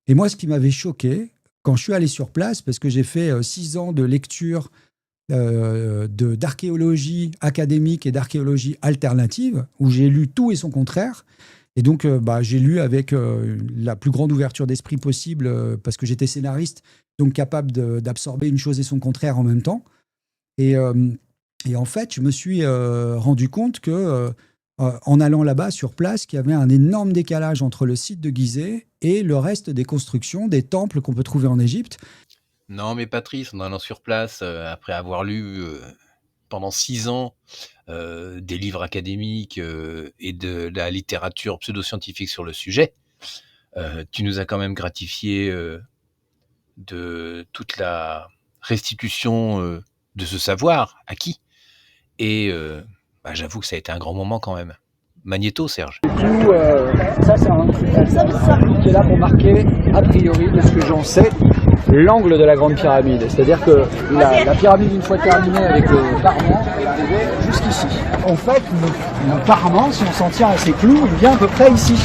Et moi, ce qui m'avait choqué, quand je suis allé sur place, parce que j'ai fait 6 ans de lecture d'archéologie académique et d'archéologie alternative, où j'ai lu tout et son contraire. Et donc, j'ai lu avec la plus grande ouverture d'esprit possible, parce que j'étais scénariste, donc capable d'absorber une chose et son contraire en même temps. Et, euh, et en fait, je me suis rendu compte que, en allant là-bas sur place, qu'il y avait un énorme décalage entre le site de Gizeh et le reste des constructions, des temples qu'on peut trouver en Égypte. Non, mais Patrice, en allant sur place, après avoir lu pendant 6 ans des livres académiques et de la littérature pseudo-scientifique sur le sujet, tu nous as quand même gratifié de toute la restitution de ce savoir acquis. Et j'avoue que ça a été un grand moment quand même. Magnéto, Serge. Du coup, ça c'est un qui est là pour marquer, a priori, de ce que j'en sais, l'angle de la grande pyramide. C'est-à-dire que la pyramide, une fois terminée avec le parement, elle arrivait jusqu'ici. En fait, le parement, si on s'en tient à ses clous, il vient à peu près ici.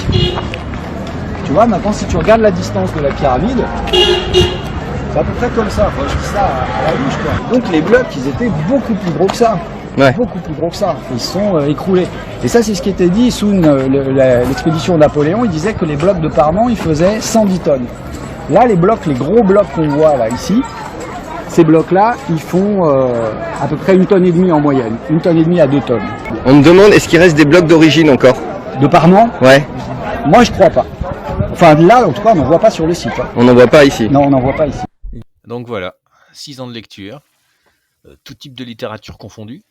Tu vois, maintenant, si tu regardes la distance de la pyramide, c'est à peu près comme ça. Enfin, je dis ça à la louche, quoi. Donc les blocs, ils étaient beaucoup plus gros que ça. Ouais. Beaucoup plus gros que ça. Ils sont écroulés. Et ça, c'est ce qui était dit sous l'expédition de Napoléon. Il disait que les blocs de parement, ils faisaient 110 tonnes. Là, les gros blocs qu'on voit là, ici, ces blocs-là, ils font à peu près 1,5 tonne en moyenne. 1,5 tonne à 2 tonnes. On me demande, est-ce qu'il reste des blocs d'origine encore? De parement? Ouais. Moi, je crois pas. Enfin, là, en tout cas, on n'en voit pas sur le site. Hein. On n'en voit pas ici? Non, on n'en voit pas ici. Donc voilà, 6 ans de lecture, tout type de littérature confondue,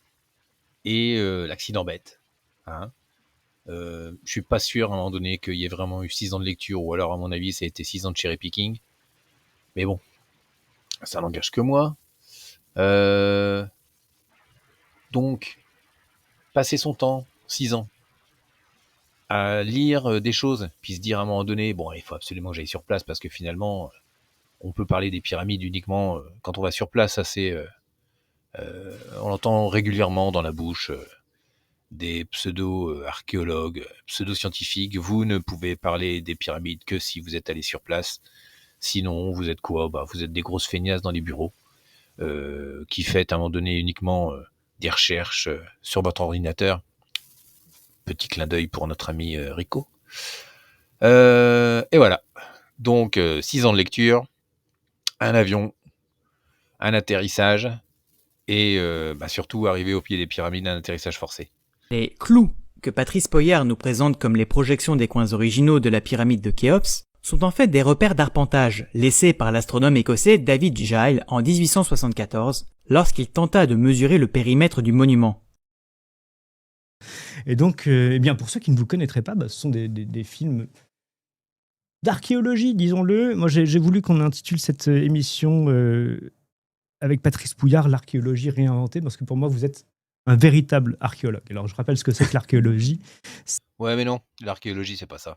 et l'accident bête. Hein. Je suis pas sûr à un moment donné qu'il y ait vraiment eu 6 ans de lecture, ou alors à mon avis ça a été 6 ans de cherry picking. Mais bon, ça n'engage que moi. Donc, passer son temps, 6 ans, à lire des choses, puis se dire à un moment donné, bon, il faut absolument que j'aille sur place, parce que finalement, on peut parler des pyramides uniquement quand on va sur place. On l'entend régulièrement dans la bouche des pseudo-archéologues, pseudo-scientifiques. Vous ne pouvez parler des pyramides que si vous êtes allé sur place. Sinon, vous êtes quoi? Vous êtes des grosses feignasses dans les bureaux qui faites à un moment donné uniquement des recherches sur votre ordinateur. Petit clin d'œil pour notre ami Rico. Et voilà. Donc, 6 ans de lecture, un avion, un atterrissage, et surtout arriver au pied des pyramides, un atterrissage forcé. Les clous que Patrice Poyart nous présente comme les projections des coins originaux de la pyramide de Khéops sont en fait des repères d'arpentage laissés par l'astronome écossais David Giles en 1874 lorsqu'il tenta de mesurer le périmètre du monument. Et donc, pour ceux qui ne vous connaîtraient pas, ce sont des films d'archéologie, disons-le. Moi, j'ai voulu qu'on intitule cette émission avec Patrice Pouillard, l'archéologie réinventée, parce que pour moi, vous êtes un véritable archéologue. Alors, je rappelle ce que c'est que l'archéologie. Ouais, mais non, l'archéologie, c'est pas ça.